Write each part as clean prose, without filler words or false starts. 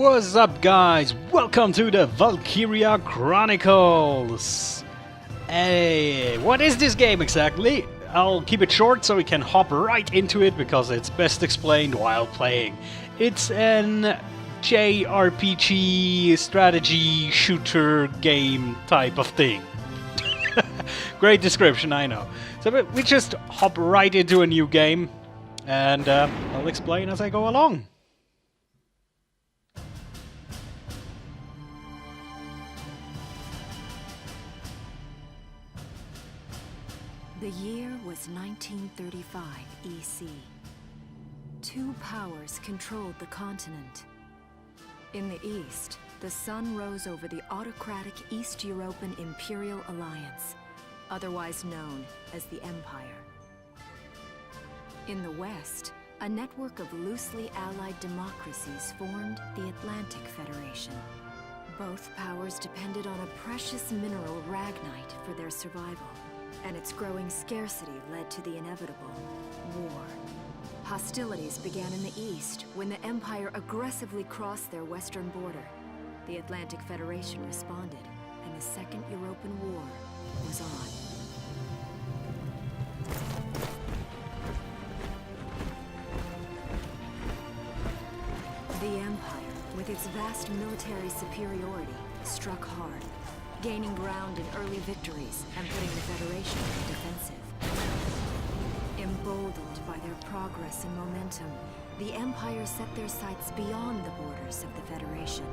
What's up, guys? Welcome to the Valkyria Chronicles! Hey, what is this game exactly? I'll keep it short so we can hop right into it because it's best explained while playing. It's an JRPG strategy shooter game type of thing. Great description, I know. So we just hop right into a new game and I'll explain as I go along. The year was 1935 EC. Two powers controlled the continent. In the east, the sun rose over the autocratic East European Imperial Alliance, otherwise known as the Empire. In the west, a network of loosely allied democracies formed the Atlantic Federation. Both powers depended on a precious mineral, Ragnite, for their survival. And its growing scarcity led to the inevitable war. Hostilities began in the east when the Empire aggressively crossed their western border. The Atlantic Federation responded, and the Second European War was on. The Empire, with its vast military superiority, struck hard, gaining ground in early victories and putting the Federation on the defensive. Emboldened by their progress and momentum, the Empire set their sights beyond the borders of the Federation.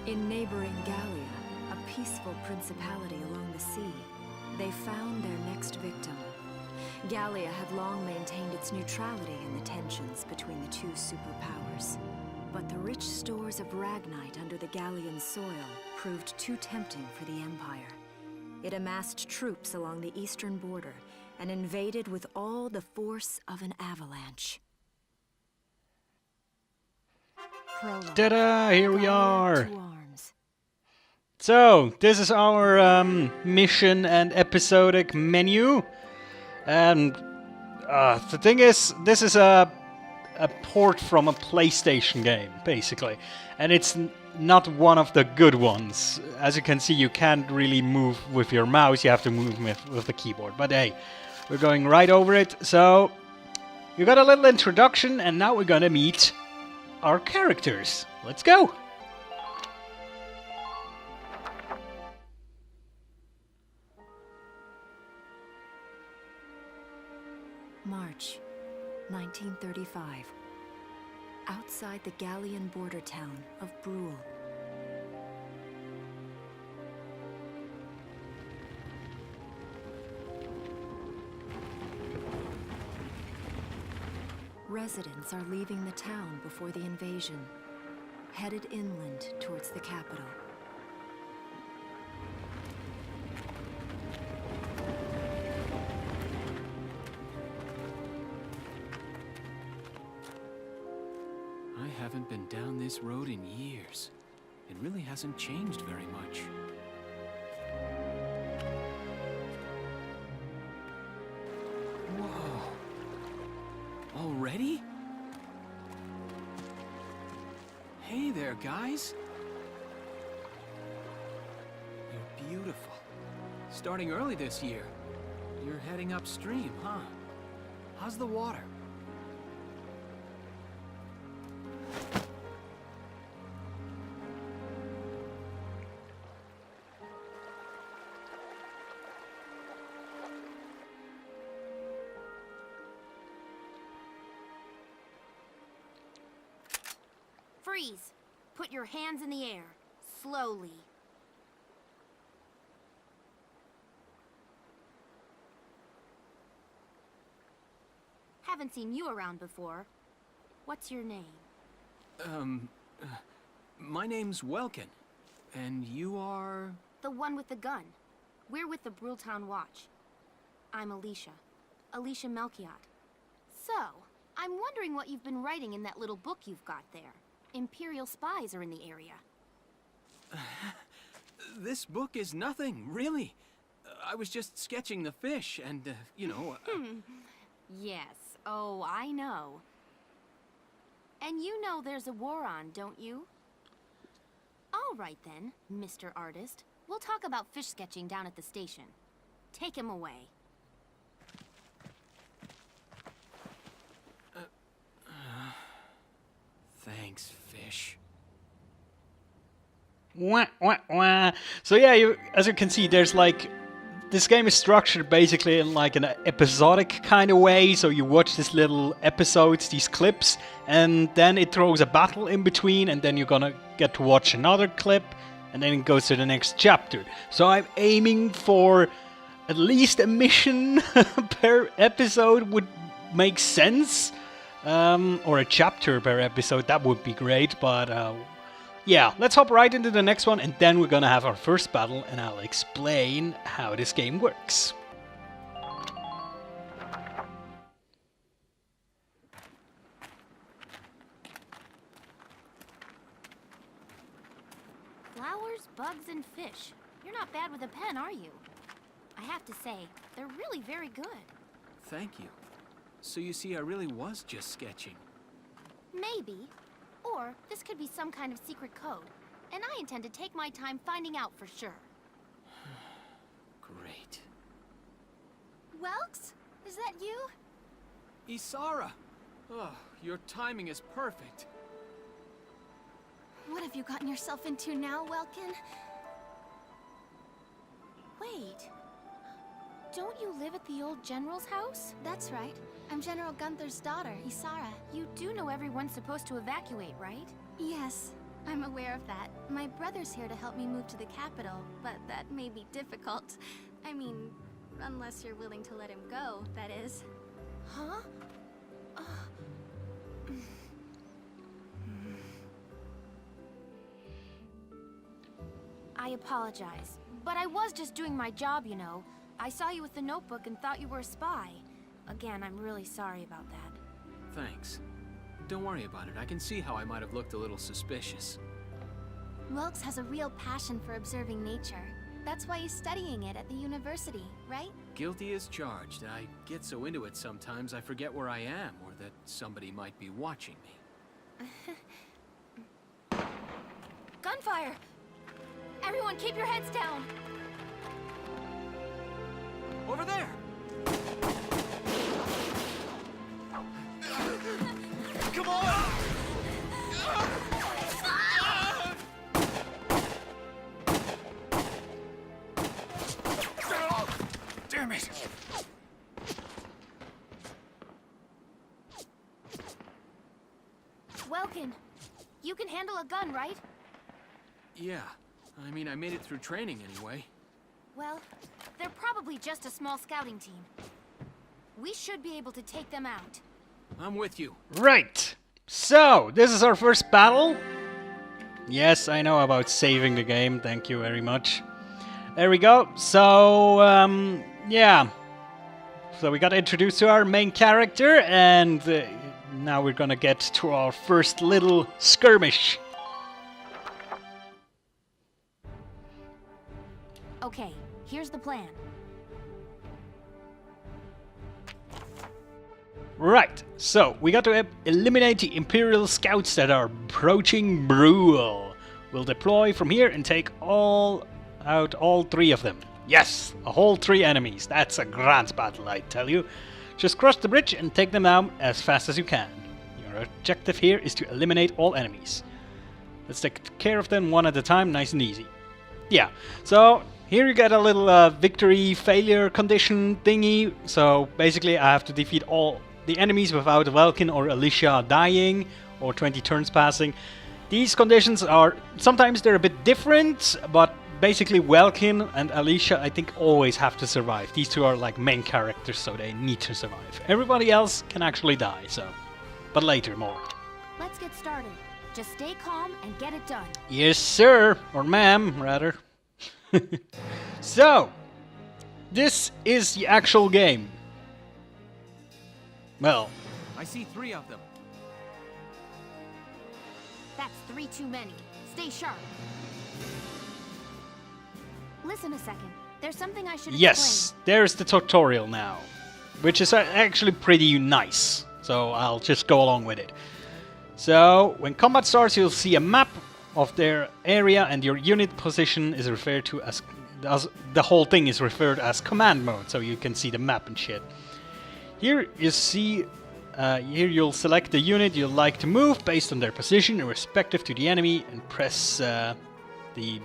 In neighboring Gallia, a peaceful principality along the sea, they found their next victim. Gallia had long maintained its neutrality in the tensions between the two superpowers. But the rich stores of Ragnite under the Gallian soil proved too tempting for the Empire. It amassed troops along the eastern border and invaded with all the force of an avalanche. Ta-da! Here we are! So, this is our mission and episodic menu. And the thing is, this is a port from a PlayStation game, basically. And it's not one of the good ones. As you can see, you can't really move with your mouse, you have to move with the keyboard. But hey, we're going right over it. So, you got a little introduction, and now we're gonna meet our characters. Let's go! March 1935. Outside the Gallian border town of Bruhl. Residents are leaving the town before the invasion, headed inland towards the capital. I haven't been down this road in years. It really hasn't changed very much. Whoa. Already? Hey there, guys. You're beautiful. Starting early this year. You're heading upstream, huh? How's the water? Freeze! Put your hands in the air. Slowly. Haven't seen you around before. What's your name? My name's Welkin. And you are? The one with the gun. We're with the Bruhl Town Watch. I'm Alicia. Alicia Melchiot. So, I'm wondering what you've been writing in that little book you've got there. Imperial spies are in the area. This book is nothing, really. I was just sketching the fish and, you know... Yes. Oh, I know. And you know there's a war on, don't you? All right then, Mr. Artist. We'll talk about fish sketching down at the station. Take him away. Thanks, fish. Wah, wah, wah. So yeah, as you can see, there's like... This game is structured basically in like an episodic kind of way, so you watch these little episodes, these clips, and then it throws a battle in between, and then you're gonna get to watch another clip, and then it goes to the next chapter. So I'm aiming for at least a mission per episode would make sense, or a chapter per episode, that would be great, but yeah, let's hop right into the next one, and then we're gonna have our first battle, and I'll explain how this game works. Flowers, bugs, and fish. You're not bad with a pen, are you? I have to say, they're really very good. Thank you. So you see, I really was just sketching. Maybe. Or this could be some kind of secret code. And I intend to take my time finding out for sure. Great. Welks? Is that you? Isara! Oh, your timing is perfect. What have you gotten yourself into now, Welkin? Wait. Don't you live at the old general's house? That's right. I'm General Gunther's daughter, Isara. You do know everyone's supposed to evacuate, right? Yes, I'm aware of that. My brother's here to help me move to the capital, but that may be difficult. I mean, unless you're willing to let him go, that is. Huh? I apologize, but I was just doing my job, you know. I saw you with the notebook and thought you were a spy. Again, I'm really sorry about that. Thanks. Don't worry about it. I can see how I might have looked a little suspicious. Welks has a real passion for observing nature. That's why he's studying it at the university, right? Guilty as charged. I get so into it sometimes I forget where I am or that somebody might be watching me. Gunfire! Everyone keep your heads down! Over there! Come on! Damn it! Welkin, you can handle a gun, right? Yeah. I mean, I made it through training anyway. Well, they're probably just a small scouting team. We should be able to take them out. I'm with you. Right, so this is our first battle. Yes, I know about saving the game, thank you very much. There we go, so yeah. So we got introduced to our main character, and now we're gonna get to our first little skirmish. Okay, here's the plan. Right, so we got to eliminate the Imperial scouts that are approaching Bruhl. We'll deploy from here and take out all three of them. Yes, a whole 3 enemies. That's a grand battle, I tell you. Just cross the bridge and take them down as fast as you can. Your objective here is to eliminate all enemies. Let's take care of them one at a time, nice and easy. Yeah, so here you get a little victory failure condition thingy. So basically I have to defeat all the enemies without Welkin or Alicia dying or 20 turns passing. These conditions are, sometimes they're a bit different, but basically Welkin and Alicia I think always have to survive. These two are like main characters, so they need to survive. Everybody else can actually die, so. But later more. Let's get started. Just stay calm and get it done. Yes sir, or ma'am rather. So, this is the actual game. Well, I see 3 of them. That's 3 too many. Stay sharp. Listen a second. There's something I should yes, there's the tutorial now, which is actually pretty nice. So I'll just go along with it. So when combat starts, you'll see a map of their area, and your unit position is referred to as the whole thing is referred as command mode, so you can see the map and shit. Here you see, here you'll select the unit you'd like to move based on their position irrespective to the enemy, and press the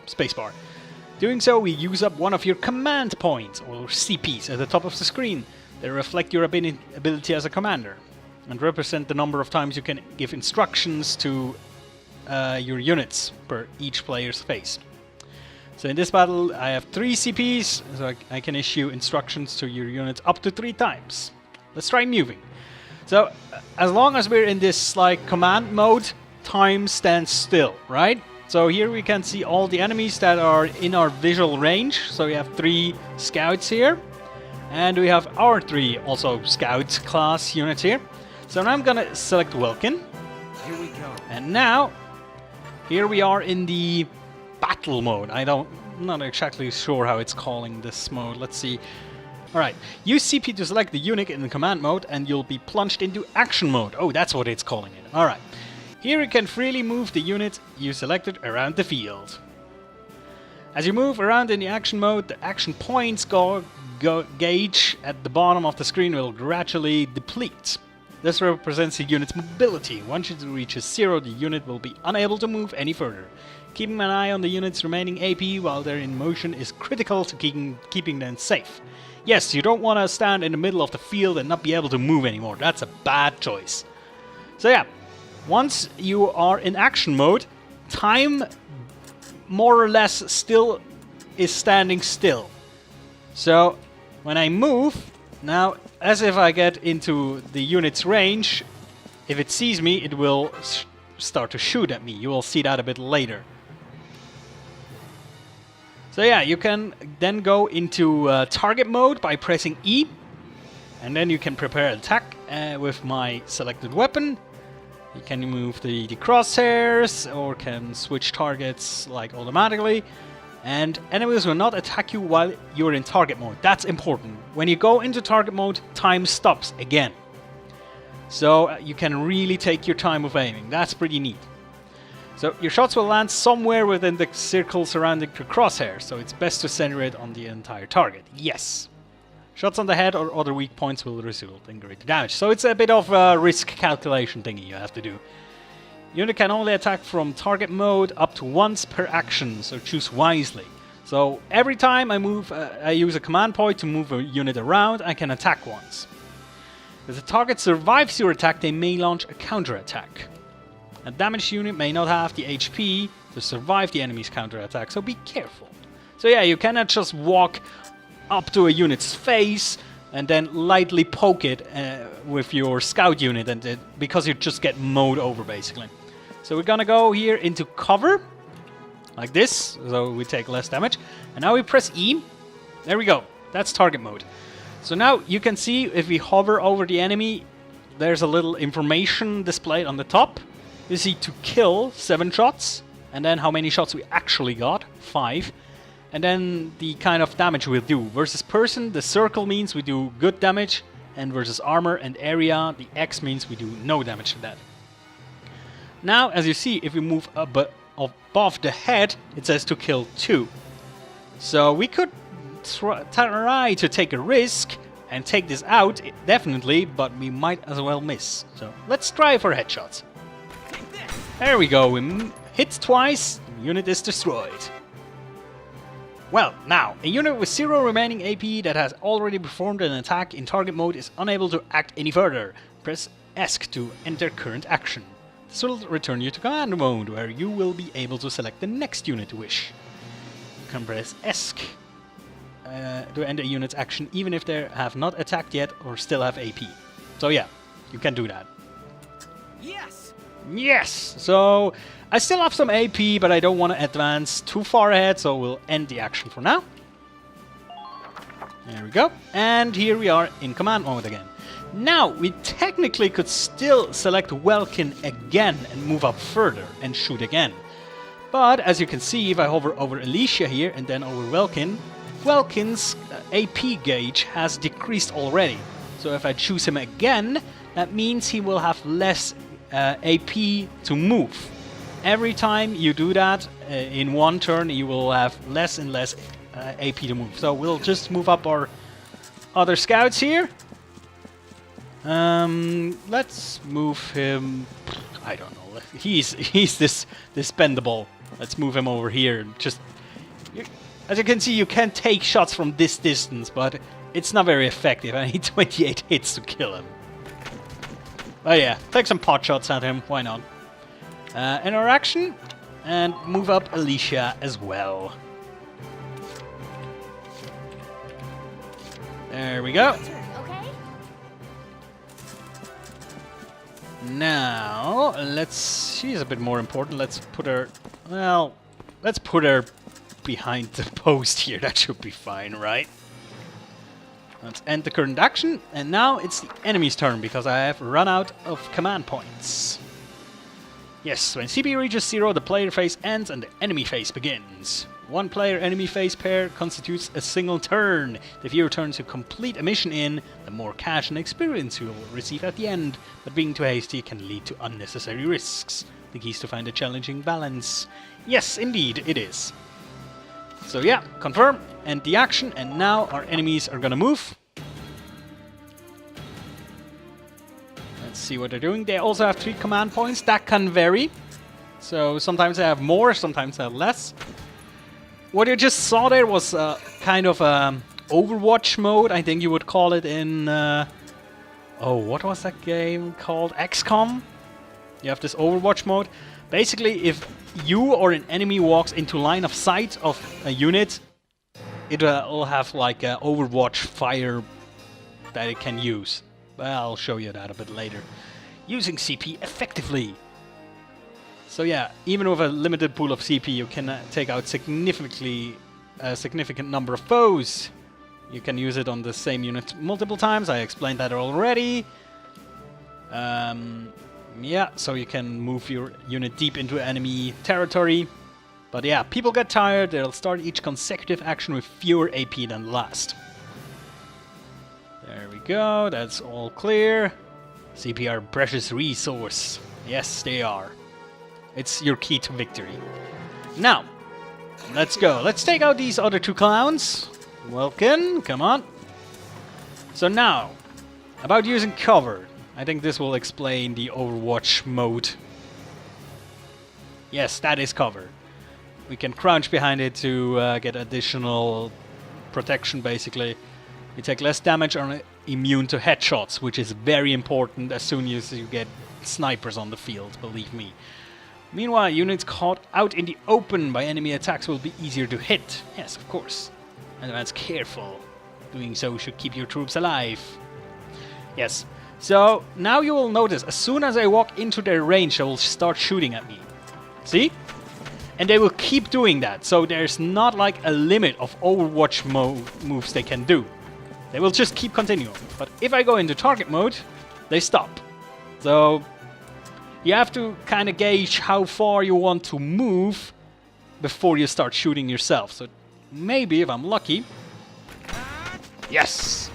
spacebar. Doing so, we use up one of your command points, or CPs, at the top of the screen. They reflect your ability as a commander, and represent the number of times you can give instructions to your units per each player's phase. So in this battle, I have 3 CPs, so I can issue instructions to your units up to 3 times. Let's try moving. So, as long as we're in this like command mode, time stands still, right? So here we can see all the enemies that are in our visual range. So we have 3 scouts here, and we have our 3 also scout class units here. So now I'm gonna select Welkin. Here we go. And now, here we are in the battle mode. I'm not exactly sure how it's calling this mode. Let's see. Alright, use CP to select the unit in the command mode, and you'll be plunged into action mode. Oh, that's what it's calling it. Alright. Here you can freely move the unit you selected around the field. As you move around in the action mode, the action points gauge at the bottom of the screen will gradually deplete. This represents the unit's mobility. Once it reaches 0, the unit will be unable to move any further. Keeping an eye on the unit's remaining AP while they're in motion is critical to keeping them safe. Yes, you don't want to stand in the middle of the field and not be able to move anymore. That's a bad choice. So yeah, once you are in action mode, time more or less still is standing still. So when I move, now as if I get into the unit's range, if it sees me, it will start to shoot at me. You will see that a bit later. So yeah, you can then go into target mode by pressing E, and then you can prepare an attack with my selected weapon. You can move the crosshairs, or can switch targets like automatically, and enemies will not attack you while you're in target mode. That's important. When you go into target mode, time stops again. So you can really take your time with aiming. That's pretty neat. So your shots will land somewhere within the circle surrounding the crosshair, so it's best to center it on the entire target. Yes. Shots on the head or other weak points will result in greater damage. So it's a bit of a risk calculation thingy you have to do. Unit can only attack from target mode up to once per action, so choose wisely. So every time I use a command point to move a unit around, I can attack once. If the target survives your attack, they may launch a counterattack. A damaged unit may not have the HP to survive the enemy's counterattack, so be careful. So yeah, you cannot just walk up to a unit's face and then lightly poke it with your scout unit, and because you just get mowed over basically. So we're gonna go here into cover, like this, so we take less damage. And now we press E. There we go. That's target mode. So now you can see if we hover over the enemy, there's a little information displayed on the top. You see to kill 7 shots, and then how many shots we actually got, 5. And then the kind of damage we'll do. Versus person, the circle means we do good damage, and versus armor and area, the X means we do no damage to that. Now, as you see, if we move above the head, it says to kill 2. So we could try to take a risk and take this out, definitely, but we might as well miss. So let's try for headshots. There we go, we hit twice, the unit is destroyed. Well, now, a unit with 0 remaining AP that has already performed an attack in target mode is unable to act any further. Press ESC to enter current action. This will return you to command mode, where you will be able to select the next unit you wish. You can press ESC to end a unit's action even if they have not attacked yet or still have AP. So yeah, you can do that. Yes! Yes! So I still have some AP, but I don't want to advance too far ahead, so we'll end the action for now. There we go. And here we are in command mode again. Now, we technically could still select Welkin again and move up further and shoot again. But as you can see, if I hover over Alicia here and then over Welkin, Welkin's AP gauge has decreased already. So if I choose him again, that means he will have less AP to move. Every time you do that in one turn, you will have less and less AP to move. So we'll just move up our other scouts here. Let's move him. I don't know. He's this spendable. Let's move him over here. Just as you can see, you can take shots from this distance, but it's not very effective. I need 28 hits to kill him. But yeah, take some pot shots at him. Why not? Interaction, and move up Alicia as well. There we go. Okay? Now, she's a bit more important. Let's put her, well, let's put her behind the post here. That should be fine, right? Let's end the current action, and now it's the enemy's turn because I have run out of command points. Yes, when CP reaches 0, the player phase ends and the enemy phase begins. One player enemy phase pair constitutes a single turn. The fewer turns you complete a mission in, the more cash and experience you will receive at the end, but being too hasty can lead to unnecessary risks. The key is to find a challenging balance. Yes, indeed, it is. So yeah, confirm, end the action, and now our enemies are gonna move. Let's see what they're doing. They also have 3 command points. That can vary. So sometimes they have more, sometimes they have less. What you just saw there was kind of Overwatch mode, I think you would call it in... oh, what was that game called? XCOM? You have this Overwatch mode. Basically, if you or an enemy walks into line of sight of a unit, it will have like an Overwatch fire that it can use. Well, I'll show you that a bit later. Using CP effectively. So yeah, even with a limited pool of CP, you can take out a significant number of foes. You can use it on the same unit multiple times. I explained that already. Yeah, so you can move your unit deep into enemy territory. But yeah, people get tired. They'll start each consecutive action with fewer AP than the last. There we go, that's all clear. CP are precious resource. Yes, they are. It's your key to victory. Now, let's go. Let's take out these other 2 clowns. Welkin, come on. So now, about using cover. I think this will explain the Overwatch mode. Yes, that is cover. We can crouch behind it to get additional protection, basically. We take less damage and are immune to headshots, which is very important as soon as you get snipers on the field, believe me. Meanwhile, units caught out in the open by enemy attacks will be easier to hit. Yes, of course. Advance careful. Doing so should keep your troops alive. Yes. So, now you will notice, as soon as I walk into their range, they will start shooting at me. See? And they will keep doing that, so there's not like a limit of Overwatch moves they can do. They will just keep continuing. But if I go into target mode, they stop. So you have to kind of gauge how far you want to move before you start shooting yourself. So maybe, if I'm lucky... Yes!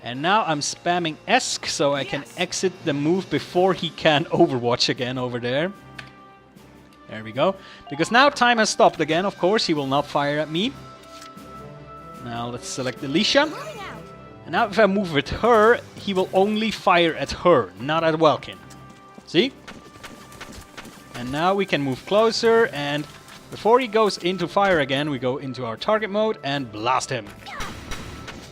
And now I'm spamming ESC so I can exit the move before he can Overwatch again over there. There we go. Because now time has stopped again, of course. He will not fire at me. Now let's select Alicia. And now if I move with her, he will only fire at her, not at Welkin. See? And now we can move closer, and before he goes into fire again, we go into our target mode and blast him.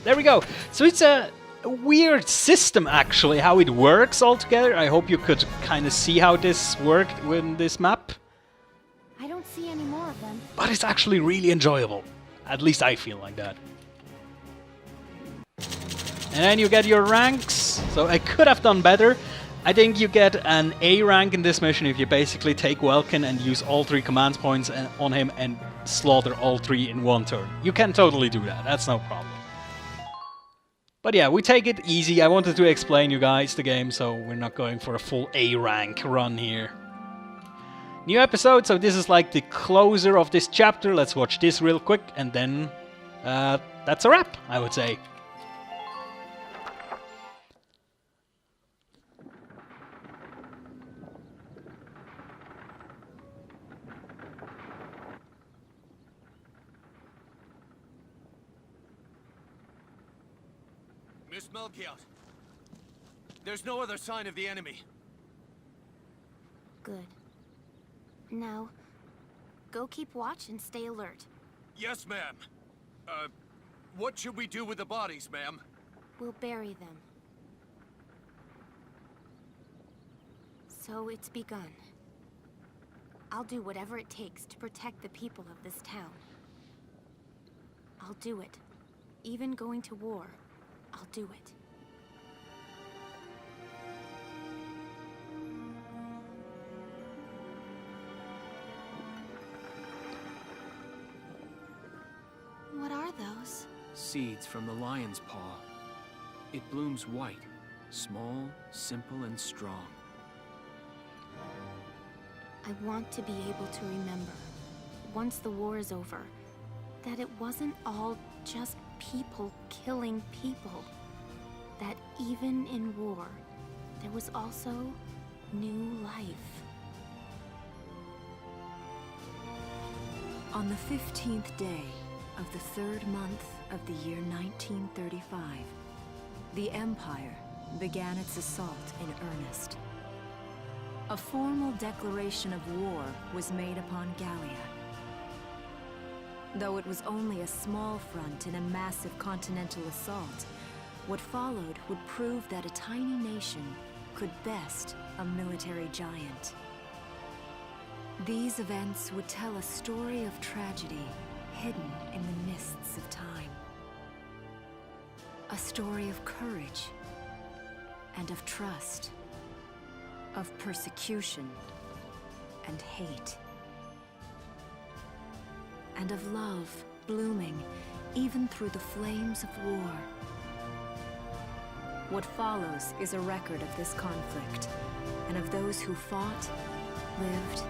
There we go. So it's a weird system, actually, how it works altogether. I hope you could kind of see how this worked with this map. I don't see any more of them. But it's actually really enjoyable. At least I feel like that. And then you get your ranks. So I could have done better. I think you get an A rank in this mission if you basically take Welkin and use all 3 command points on him and slaughter all 3 in one turn. You can totally do that. That's no problem. But yeah, we take it easy. I wanted to explain you guys the game, so we're not going for a full A rank run here. New episode, so this is like the closer of this chapter. Let's watch this real quick, and then that's a wrap, I would say. Miss Melchiot. There's no other sign of the enemy. Good. Now, go keep watch and stay alert. Yes, ma'am. What should we do with the bodies, ma'am? We'll bury them. So it's begun. I'll do whatever it takes to protect the people of this town. I'll do it. Even going to war, I'll do it. What are those? Seeds from the lion's paw. It blooms white, small, simple, and strong. I want to be able to remember, once the war is over, that it wasn't all just people killing people. That even in war, there was also new life. On the 15th day of the 3rd month of the year 1935, the Empire began its assault in earnest. A formal declaration of war was made upon Gallia. Though it was only a small front in a massive continental assault, what followed would prove that a tiny nation could best a military giant. These events would tell a story of tragedy hidden in the mists of time. A story of courage and of trust, of persecution and hate, and of love blooming even through the flames of war. What follows is a record of this conflict, and of those who fought, lived,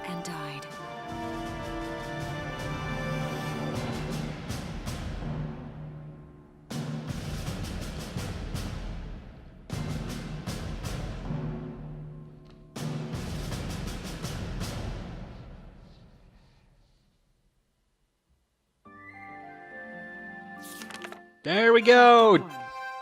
and died. There we go!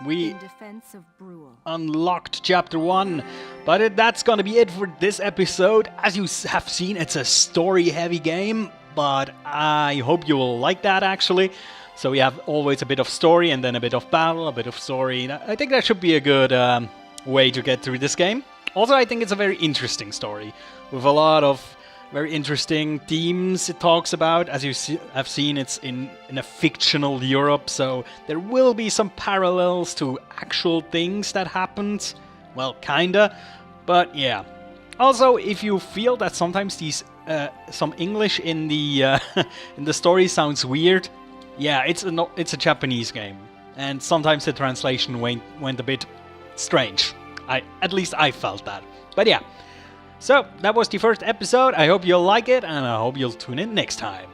We In defense of Bruhl. unlocked chapter 1, but that's gonna be it for this episode. As you have seen, it's a story heavy game, but I hope you will like that actually. So we have always a bit of story and then a bit of battle, a bit of story. I think that should be a good way to get through this game. Also, I think it's a very interesting story with a lot of very interesting themes it talks about. As you have seen, it's in a fictional Europe, so there will be some parallels to actual things that happened. Well, kinda, but yeah. Also, if you feel that sometimes these some English in the in the story sounds weird, yeah, it's a Japanese game, and sometimes the translation went a bit strange. At least I felt that. But yeah. So, that was the first episode. I hope you'll like it, and I hope you'll tune in next time.